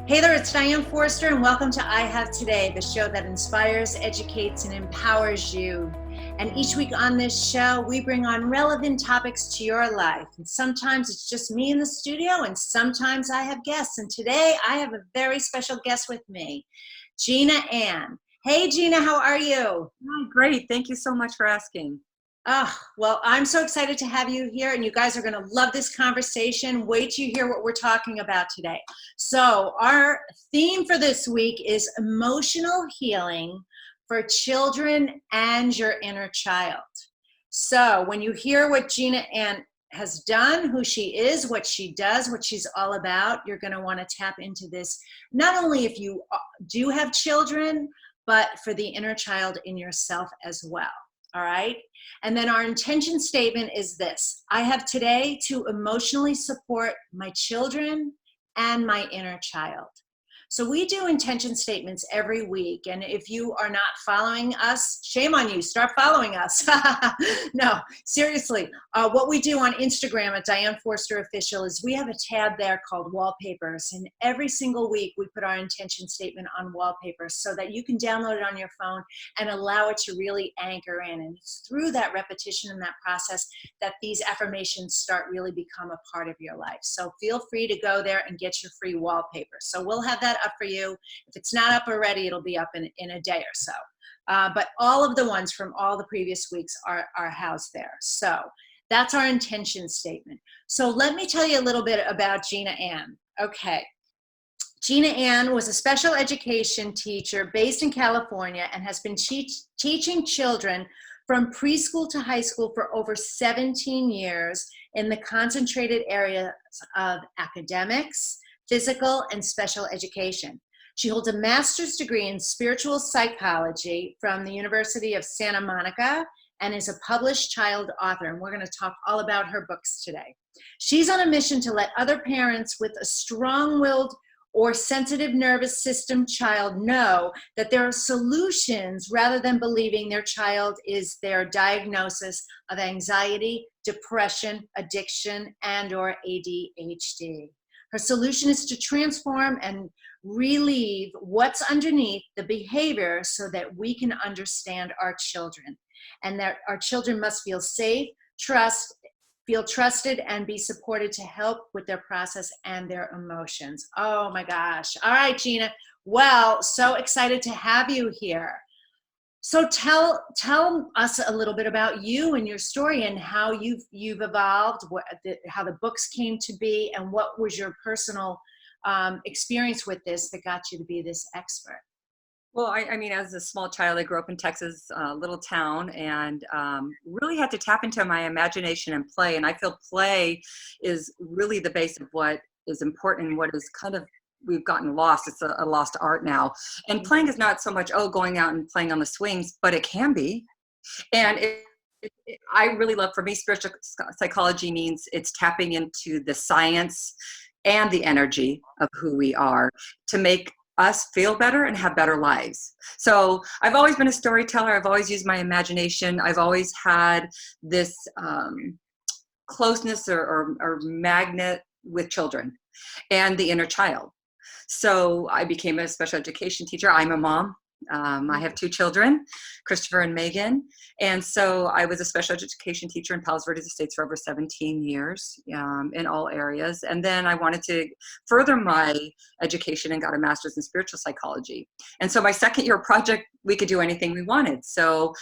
Hey there, it's Diane Forster, and welcome to I Have Today, the show that inspires, educates, and empowers you. And each week on this show, we bring on relevant topics to your life. And sometimes it's just me in the studio, and sometimes I have guests. And today I have a very special guest with me, Gina Ann. Hey, Gina, how are you? Oh, great. Thank you so much for asking. Well, I'm so excited to have you here, and you guys are going to love this conversation. Wait till you hear what we're talking about today. So our theme for this week is emotional healing for children and your inner child. So when you hear what Gina Ann has done, who she is, what she does, what she's all about, you're going to want to tap into this, not only if you do have children, but for the inner child in yourself as well. All right. And then our intention statement is this: I have today to emotionally support my children and my inner child. So we do intention statements every week. And if you are not following us, shame on you, start following us. No, seriously. What we do on Instagram at Diane Forster Official is we have a tab there called Wallpapers. And every single week we put our intention statement on wallpapers so that you can download it on your phone and allow it to really anchor in. And it's through that repetition and that process that these affirmations start really become a part of your life. So feel free to go there and get your free wallpaper. So we'll have that up for you. If it's not up already, it'll be up in a day or so. But all of the ones from all the previous weeks are housed there. So that's our intention statement. So let me tell you a little bit about Gina Ann. Okay. Gina Ann was a special education teacher based in California and has been teaching children from preschool to high school for over 17 years in the concentrated areas of academics, physical, and special education. She holds a master's degree in spiritual psychology from the University of Santa Monica and is a published child author. And we're going to talk all about her books today. She's on a mission to let other parents with a strong-willed or sensitive nervous system child know that there are solutions rather than believing their child is their diagnosis of anxiety, depression, addiction, and or ADHD. Her solution is to transform and relieve what's underneath the behavior so that we can understand our children, and that our children must feel safe, feel trusted, and be supported to help with their process and their emotions. Oh my gosh. All right, Gina. Well, so excited to have you here. So tell us a little bit about you and your story and how you've evolved, how the books came to be, and what was your personal experience with this that got you to be this expert. Well, I mean, as a small child, I grew up in Texas, little town, and really had to tap into my imagination and play. And I feel play is really the base of what is important and what is kind of, we've gotten lost. It's a lost art now. And playing is not so much, going out and playing on the swings, but it can be. And I really love, for me, spiritual psychology means it's tapping into the science and the energy of who we are to make us feel better and have better lives. So I've always been a storyteller. I've always used my imagination. I've always had this closeness or magnet with children and the inner child. So I became a special education teacher. I'm a mom. I have two children, Christopher and Megan. And so I was a special education teacher in Palos Verdes Estates for over 17 years in all areas. And then I wanted to further my education and got a master's in spiritual psychology. And so my second year project, we could do anything we wanted. So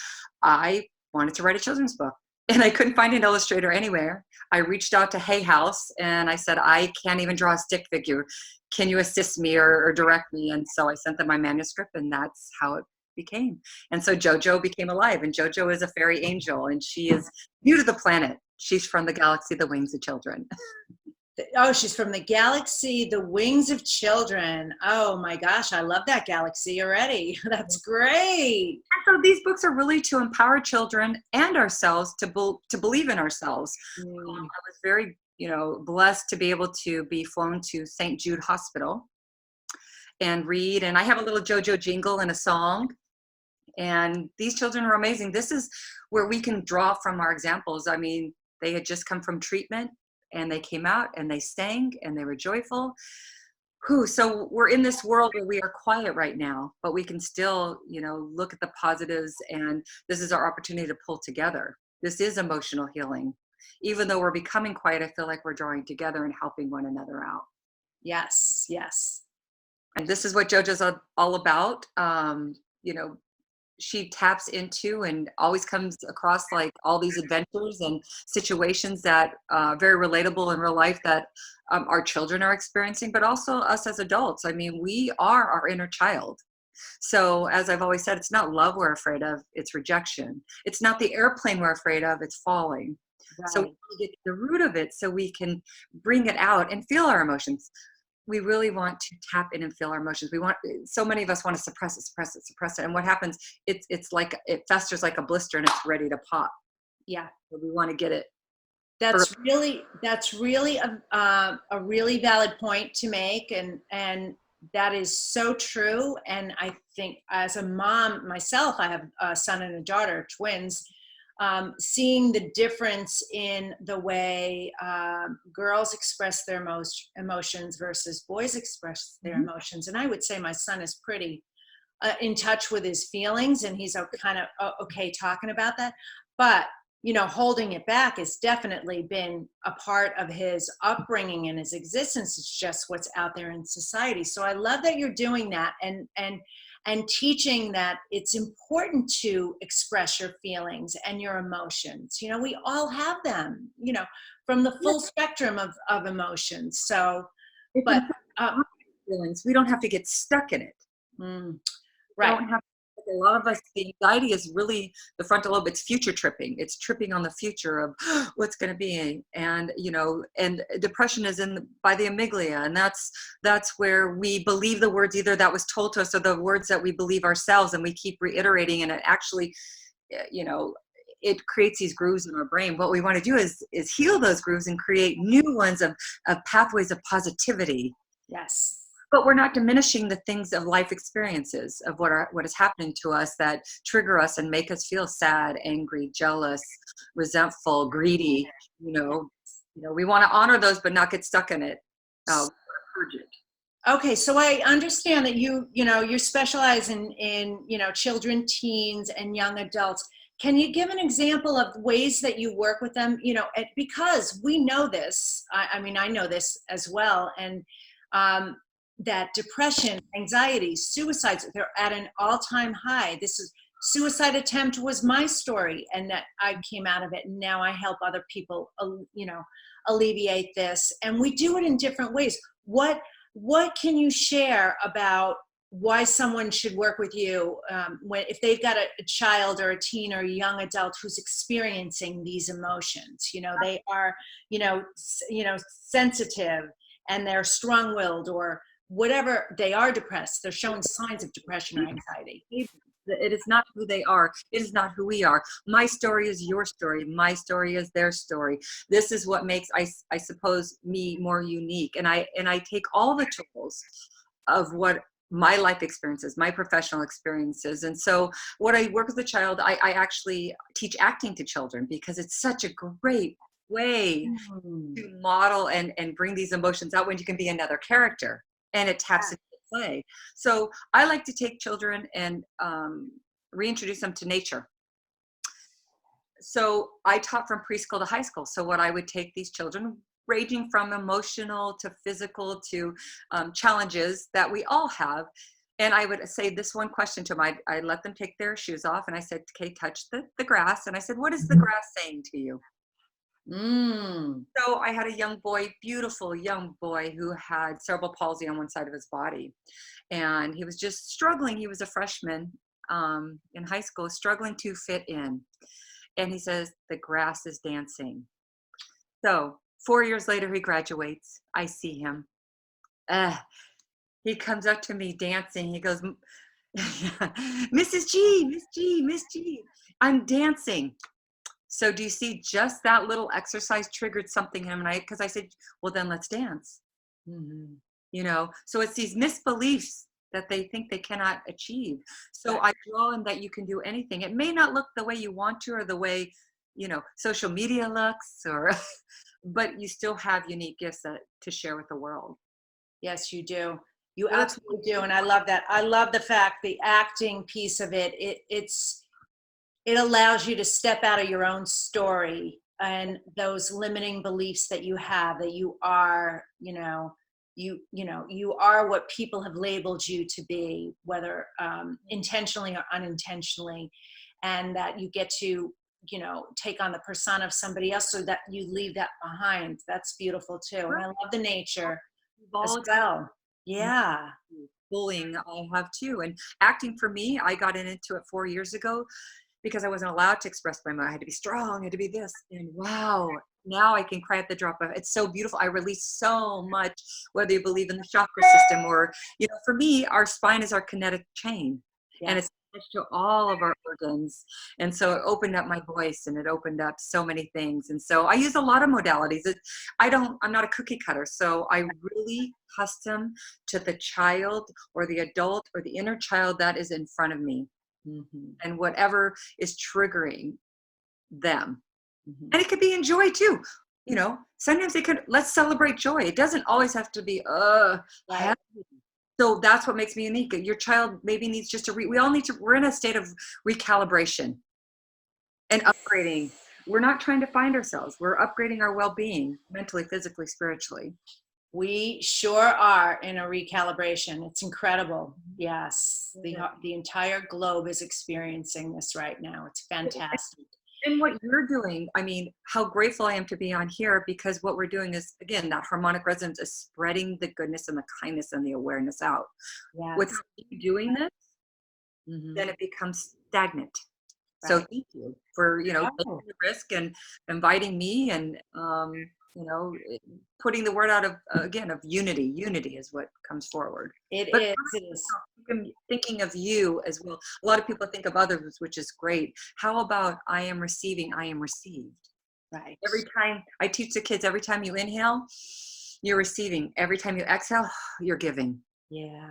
I wanted to write a children's book. And I couldn't find an illustrator anywhere. I reached out to Hay House and I said, I can't even draw a stick figure. Can you assist me or direct me? And so I sent them my manuscript, and that's how it became. And so JoJo became alive, and JoJo is a fairy angel, and she is new to the planet. She's from the galaxy, The Wings of Children. Oh, she's from the galaxy, The Wings of Children. Oh my gosh, I love that galaxy already. That's great. So these books are really to empower children and ourselves to believe in ourselves. I was very blessed to be able to be flown to St. Jude Hospital and read. And I have a little JoJo jingle and a song. And these children are amazing. This is where we can draw from our examples. I mean, they had just come from treatment and they came out and they sang and they were joyful. So we're in this world where we are quiet right now, but we can still, look at the positives, and this is our opportunity to pull together. This is emotional healing. Even though we're becoming quiet, I feel like we're drawing together and helping one another out. Yes, yes. And this is what JoJo's all about. She taps into and always comes across like all these adventures and situations that very relatable in real life that our children are experiencing, but also us as adults. I mean, we are our inner child. So as I've always said, it's not love we're afraid of, it's rejection. It's not the airplane we're afraid of, it's falling. So we Right. want to get to the root of it so we can bring it out and feel our emotions. We really want to tap in and feel our emotions. So many of us want to suppress it, suppress it, suppress it. And what happens, it's like it festers like a blister and it's ready to pop. Yeah. So we want to get it. That's really a really valid point to make, and that is so true. And I think as a mom myself, I have a son and a daughter, twins. Seeing the difference in the way girls express their emotions versus boys express their emotions, and I would say my son is pretty in touch with his feelings, and he's kind of okay talking about that. But holding it back has definitely been a part of his upbringing and his existence. It's just what's out there in society. So I love that you're doing that and teaching that it's important to express your feelings and your emotions. We all have them, from the full spectrum of emotions. So, It's but feelings. We don't have to get stuck in it. Right. Don't have a lot of us, the anxiety is really the frontal lobe. It's future tripping. It's tripping on the future of what's going to be. And and depression is by the amygdala, and that's where we believe the words either that was told to us or the words that we believe ourselves, and we keep reiterating, and it actually it creates these grooves in our brain. What we want to do is heal those grooves and create new ones of pathways of positivity. Yes. But we're not diminishing the things of life experiences of what is happening to us that trigger us and make us feel sad, angry, jealous, resentful, greedy. We want to honor those, but not get stuck in it. Purge it. Okay, so I understand that you specialize in children, teens, and young adults. Can you give an example of ways that you work with them? Because we know this. I mean, I know this as well, and that depression, anxiety, suicides, they're at an all-time high. Suicide attempt was my story, and that I came out of it, and now I help other people, alleviate this. And we do it in different ways. What can you share about why someone should work with you if they've got a child or a teen or a young adult who's experiencing these emotions? They are, sensitive, and they're strong-willed, or whatever, they are depressed, they're showing signs of depression or anxiety. It is not who they are. It is not who we are. My story is your story. My story is their story. This is what makes, I suppose, me more unique. And I take all the tools of what my life experiences, my professional experiences. And so when I work with a child, I actually teach acting to children, because it's such a great way to model and bring these emotions out when you can be another character. And it taps into play. So I like to take children and reintroduce them to nature. So I taught from preschool to high school. So what I would take these children, ranging from emotional to physical to challenges that we all have. And I would say this one question to them. I let them take their shoes off, and I said, okay, touch the grass. And I said, what is the grass saying to you? So I had a young boy, beautiful young boy, who had cerebral palsy on one side of his body. And he was just struggling. He was a freshman in high school, struggling to fit in. And he says, the grass is dancing. So 4 years later, he graduates. I see him. He comes up to me dancing. He goes, Mrs. G, Miss G, Miss G, I'm dancing. So do you see, just that little exercise triggered something in him? And because I said, well, then let's dance. So it's these misbeliefs that they think they cannot achieve. So I draw in that you can do anything. It may not look the way you want to, or the way, social media looks, but you still have unique gifts to share with the world. Yes, you do. You So that's absolutely do. And I love that. I love the fact, the acting piece of it, it allows you to step out of your own story and those limiting beliefs that you have, that you are, you are what people have labeled you to be, whether intentionally or unintentionally, and that you get to, take on the persona of somebody else so that you leave that behind. That's beautiful too. And I love the nature as volatile. well. Yeah. Bullying I have too. And acting for me, I got into it 4 years ago because I wasn't allowed to express my mind. I had to be strong, I had to be this. And wow, now I can cry at the drop of it's so beautiful. I release so much, whether you believe in the chakra system or, for me, our spine is our kinetic chain. And Yes. it's attached to all of our organs. And so it opened up my voice and it opened up so many things. And so I use a lot of modalities. I'm not a cookie cutter. So I really custom to the child or the adult or the inner child that is in front of me. Mm-hmm. And whatever is triggering them. Mm-hmm. And it could be in joy too. Sometimes let's celebrate joy. It doesn't always have to be, Right. happy. So that's what makes me unique. Your child maybe needs just we're in a state of recalibration and upgrading. We're not trying to find ourselves. We're upgrading our well-being mentally, physically, spiritually. We sure are in a recalibration. It's incredible. Yes. The entire globe is experiencing this right now. It's fantastic. And what you're doing, I mean, how grateful I am to be on here, because what we're doing is, again, that harmonic resonance is spreading the goodness and the kindness and the awareness out. Yes. Without you doing this, then it becomes stagnant. So thank you for, taking the risk and inviting me and, putting the word out of, again, of unity. Unity is what comes forward. It But is. It is. I'm thinking of you as well. A lot of people think of others, which is great. How about I am receiving, I am received? Right. Every time I teach the kids, every time you inhale, you're receiving. Every time you exhale, you're giving. Yeah.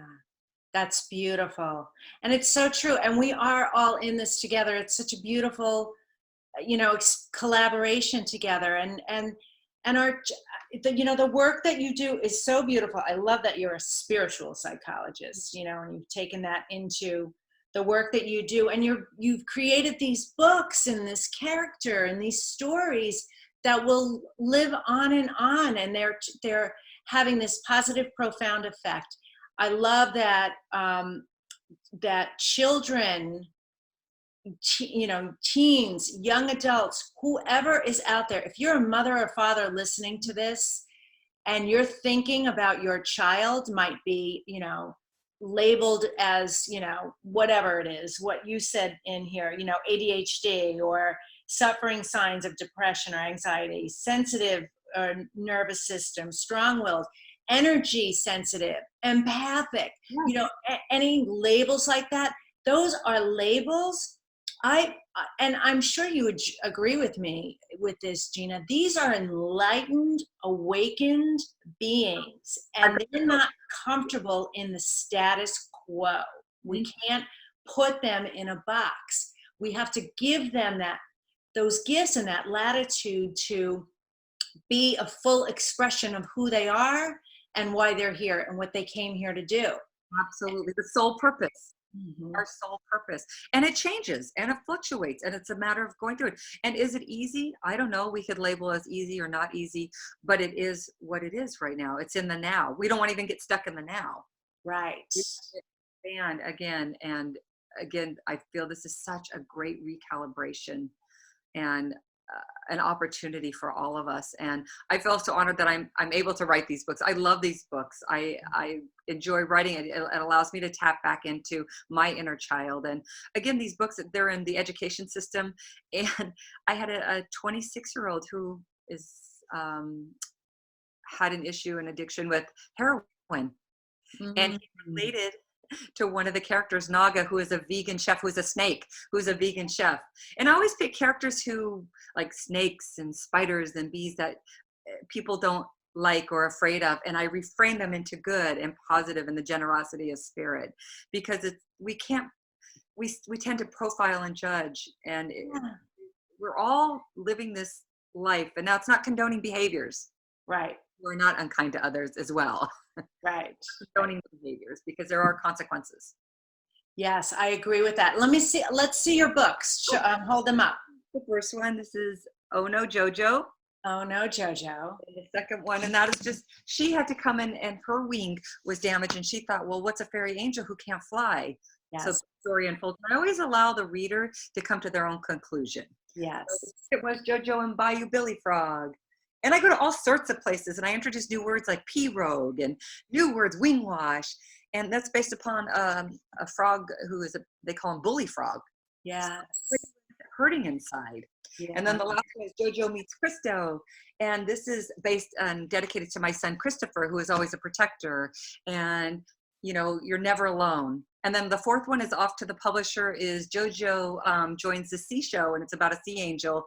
That's beautiful. And it's so true. And we are all in this together. It's such a beautiful, collaboration together. And the work that you do is so beautiful. I love that you're a spiritual psychologist, and you've taken that into the work that you do. And you've created these books and this character and these stories that will live on. And they're having this positive, profound effect. I love that that children, teens, young adults, whoever is out there, if you're a mother or father listening to this and you're thinking about your child might be, labeled as, whatever it is, what you said in here, ADHD or suffering signs of depression or anxiety, sensitive or nervous system, strong-willed, energy sensitive, empathic, any labels like that, those are labels. And I'm sure you would agree with me with this, Gina. These are enlightened, awakened beings, and they're not comfortable in the status quo. We can't put them in a box. We have to give them those gifts and that latitude to be a full expression of who they are and why they're here and what they came here to do. Absolutely. The soul purpose. Mm-hmm. Our sole purpose. And it changes and it fluctuates and it's a matter of going through it. And is it easy? I don't know. We could label as easy or not easy, but it is what it is right now. It's in the now. We don't want to even get stuck in the now. Right. And again, I feel this is such a great recalibration and an opportunity for all of us. And I feel so honored that I'm able to write these books. I love these books. I enjoy writing it. It allows me to tap back into my inner child. And again, these books, they're in the education system. And I had a 26-year-old who is had an issue, an addiction with heroin. Mm-hmm. And he related to one of the characters, Naga, who is a vegan chef, who's a snake, who's a vegan chef. And I always pick characters who like snakes and spiders and bees that people don't like or afraid of. And I reframe them into good and positive and the generosity of spirit, because we tend to profile and judge. And we're all living this life. And now it's not condoning behaviors. Right. who are not unkind to others as well. Right. Condoning behaviors, because there are consequences. Yes, I agree with that. Let's see your books. Hold them up. The first one, this is Oh No Jojo. Oh no, Jojo. And the second one, and that is just, she had to come in and her wing was damaged, and she thought, well, what's a fairy angel who can't fly? Yes. So the story unfolds. I always allow the reader to come to their own conclusion. Yes. So it was Jojo and Bayou Billy Frog. And I go to all sorts of places, and I introduce new words like P-Rogue and new words, wing wash. And that's based upon a frog who is, they call him Bully Frog. Yes. Hurting inside. Yeah. And then the last one is Jojo Meets Christo. And this is based and dedicated to my son, Christopher, who is always a protector. And, you know, you're never alone. And then the fourth one is off to the publisher is Jojo Joins the Sea Show. And it's about a sea angel,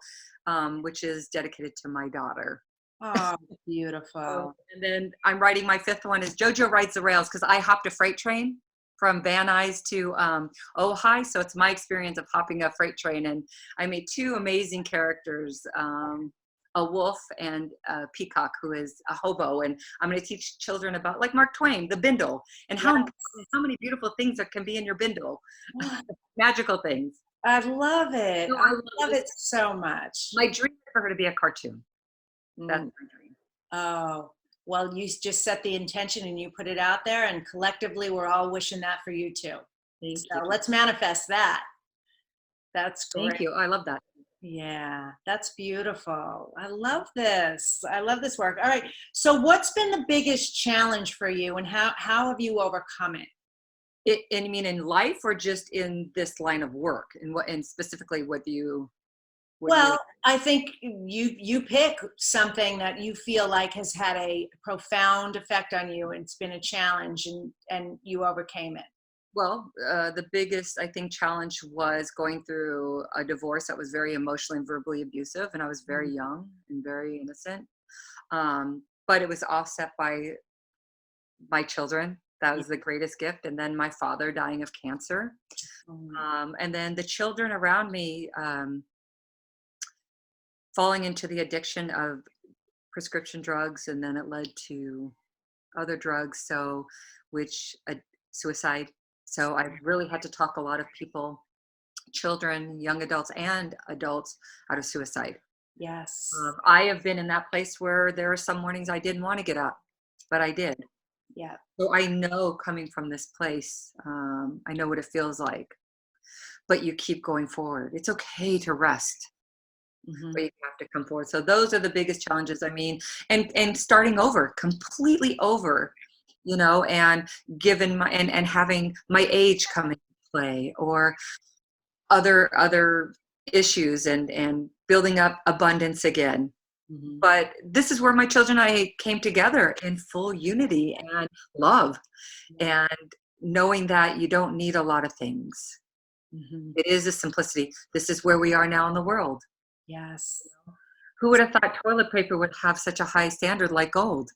which is dedicated to my daughter. Oh, beautiful. And then I'm writing my fifth one is Jojo Rides the Rails, because I hopped a freight train from Van Nuys to Ojai. So it's my experience of hopping a freight train. And I made two amazing characters, a wolf and a peacock who is a hobo. And I'm going to teach children about, like Mark Twain, the bindle, and how many beautiful things there can be in your bindle. Magical things. I love it. So I love it so much. My dream is for her to be a cartoon. That's my dream. Oh, well, you just set the intention and you put it out there, and collectively we're all wishing that for you too. So let's manifest that. That's great. Thank you. I love that. Yeah, that's beautiful. I love this. I love this work. All right. So what's been the biggest challenge for you, and how have you overcome it? And you mean in life or just in this line of work? And specifically what you... Well, I think you pick something that you feel like has had a profound effect on you, and it's been a challenge, and you overcame it. Well, the biggest, I think, challenge was going through a divorce that was very emotionally and verbally abusive, and I was very young and very innocent. But it was offset by my children. That was the greatest gift. And then my father dying of cancer. And then the children around me falling into the addiction of prescription drugs, and then it led to other drugs, so suicide. So I really had to talk a lot of people, children, young adults, and adults out of suicide. Yes. I have been in that place where there are some mornings I didn't want to get up, but I did. Yeah. So I know, coming from this place, I know what it feels like. But you keep going forward. It's okay to rest. But you have to come forward. So those are the biggest challenges. I mean, and starting over, completely over, you know, and given my and having my age come into play, or other issues, and building up abundance again. But this is where my children and I came together in full unity and love, and knowing that you don't need a lot of things. It is a simplicity. This is where we are now in the world. Yes. Who would have thought toilet paper would have such a high standard like gold?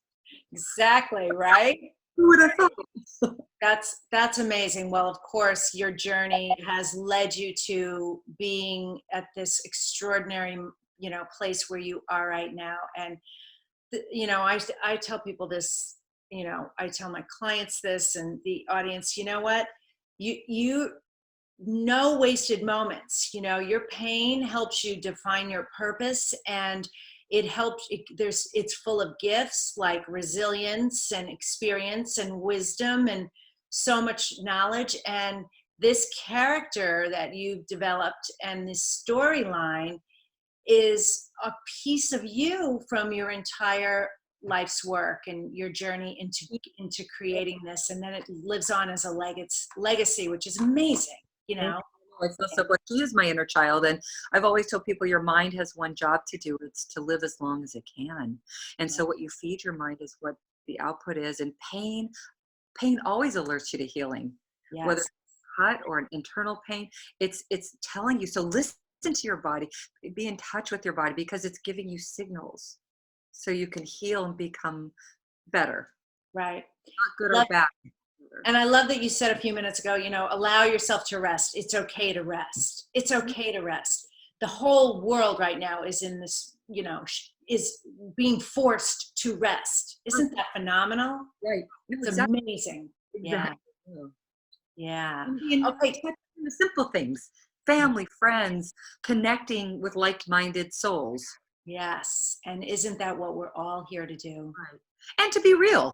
Exactly, right? Who would have thought? That's amazing. Well, of course, your journey has led you to being at this extraordinary, you know, place where you are right now. And, you know, I tell people this, you know, I tell my clients this, and the audience, you know what, you no wasted moments. You know, your pain helps you define your purpose, and it helps. It's full of gifts like resilience and experience and wisdom and so much knowledge. And this character that you've developed and this storyline is a piece of you from your entire life's work and your journey into creating this. And then it lives on as a legacy, which is amazing. You know, I feel so blessed. She is my inner child, and I've always told people your mind has one job to do. It's to live as long as it can. And so what you feed your mind is what the output is. And pain always alerts you to healing. Yes. Whether it's a cut or an internal pain, it's telling you. So listen to your body, be in touch with your body, because it's giving you signals so you can heal and become better. Right. Not good or bad. And I love that you said a few minutes ago, you know, allow yourself to rest. It's okay to rest. It's okay to rest. The whole world right now is in this, you know, is being forced to rest. Isn't that phenomenal? Right. No, It's exactly. amazing. Yeah. Yeah. And being Okay. touching the simple things, family, friends, connecting with like-minded souls. Yes. And isn't that what we're all here to do? Right. And to be real.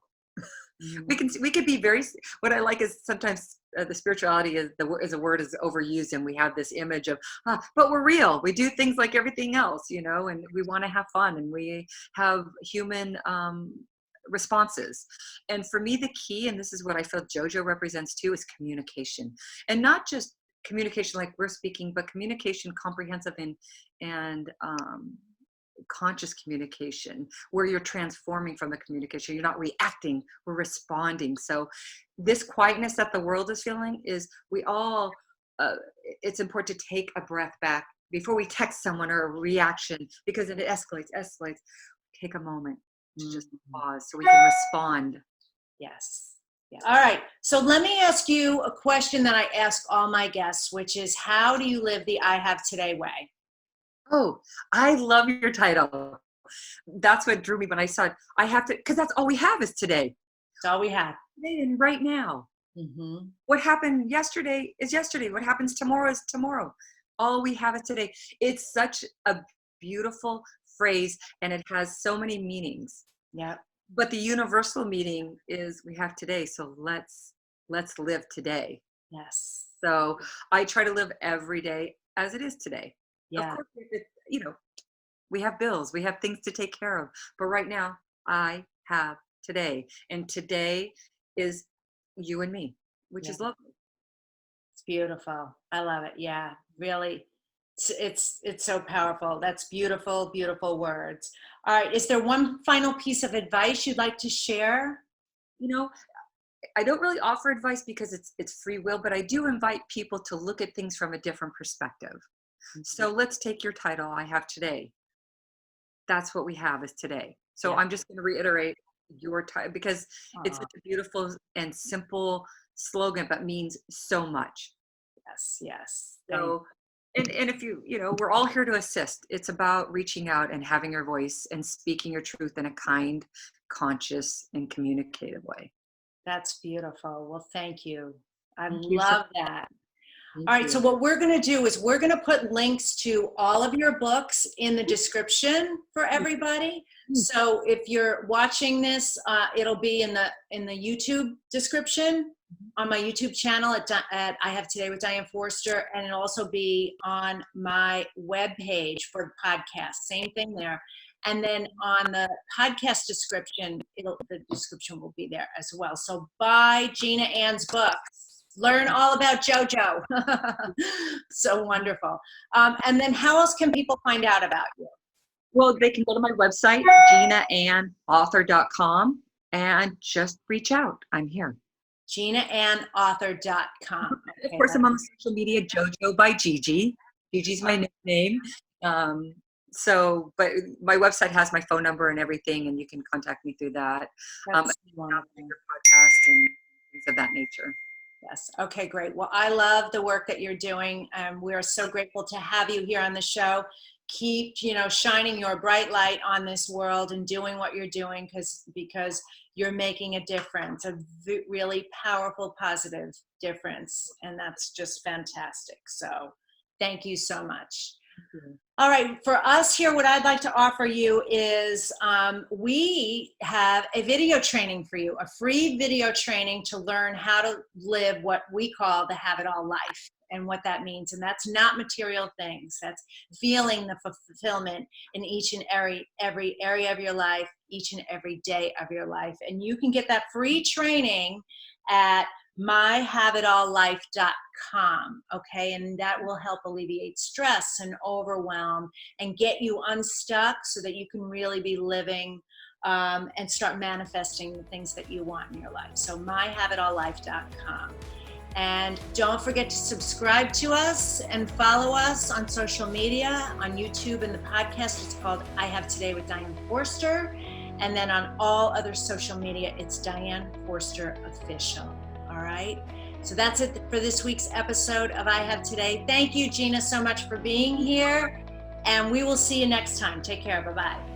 Mhm. We could be very, what I like is sometimes the spirituality is a word is overused, and we have this image of, but we're real. We do things like everything else, and we want to have fun, and we have human responses. And for me, the key, and this is what I feel JoJo represents too, is communication. And not just communication like we're speaking, but communication comprehensive and conscious communication, where you're transforming from the communication. You're not reacting, we're responding. So this quietness that the world is feeling is, we all it's important to take a breath back before we text someone or a reaction, because it escalates. Take a moment to just pause so we can respond. Yes. Yeah. All right. So let me ask you a question that I ask all my guests, which is, how do you live the I Have Today way? Oh, I love your title. That's what drew me when I saw it. I have to, because that's all we have is today. That's all we have. Today and right now. Mm-hmm. What happened yesterday is yesterday. What happens tomorrow is tomorrow. All we have is today. It's such a beautiful phrase, and it has so many meanings. Yeah. But the universal meaning is we have today. So let's live today. Yes. So I try to live every day as it is today. Yeah. Of course, we have bills, we have things to take care of. But right now, I have today. And today is you and me, which is lovely. It's beautiful. I love it. Yeah, really. It's so powerful. That's beautiful, beautiful words. All right. Is there one final piece of advice you'd like to share? I don't really offer advice because it's free will, but I do invite people to look at things from a different perspective. Mm-hmm. So let's take your title, I have today. That's what we have is today. So Yeah. I'm just going to reiterate your title because it's such a beautiful and simple slogan, but means so much. Yes. Yes. So, and if we're all here to assist. It's about reaching out and having your voice and speaking your truth in a kind, conscious, and communicative way. That's beautiful. Well, thank you. I Thank you love that. Thank All right, you. so what we're going to do is we're going to put links to all of your books in the description for everybody. So if you're watching this, it'll be in the YouTube description on my YouTube channel at I Have Today with Diane Forster, and it'll also be on my webpage for the podcast. Same thing there. And then on the podcast description, the description will be there as well. So buy Gina Ann's book. Learn all about JoJo. So wonderful. And then how else can people find out about you? Well, they can go to my website, ginaannauthor.com, and just reach out. I'm here. ginaannauthor.com. Of course, I'm on social media, JoJo by Gigi. Gigi's my nickname. But my website has my phone number and everything, and you can contact me through that. That's wonderful. Your podcast and things of that nature. Yes. Okay, great. Well, I love the work that you're doing. We are so grateful to have you here on the show. Keep, shining your bright light on this world and doing what you're doing because you're making a difference, a really powerful, positive difference. And that's just fantastic. So thank you so much. All right, for us here, what I'd like to offer you is we have a video training for you, a free video training to learn how to live what we call the Have It All life and what that means. And that's not material things. That's feeling the fulfillment in each and every area of your life, each and every day of your life. And you can get that free training at myhaveitalllife.com. Okay, and that will help alleviate stress and overwhelm and get you unstuck so that you can really be living and start manifesting the things that you want in your life. So myhaveitalllife.com. And don't forget to subscribe to us and follow us on social media, on YouTube and the podcast. It's called I Have Today with Diane Forster. And then on all other social media, it's Diane Forster Official. All right. So that's it for this week's episode of I Have Today. Thank you, Gina, so much for being here. And we will see you next time. Take care. Bye-bye.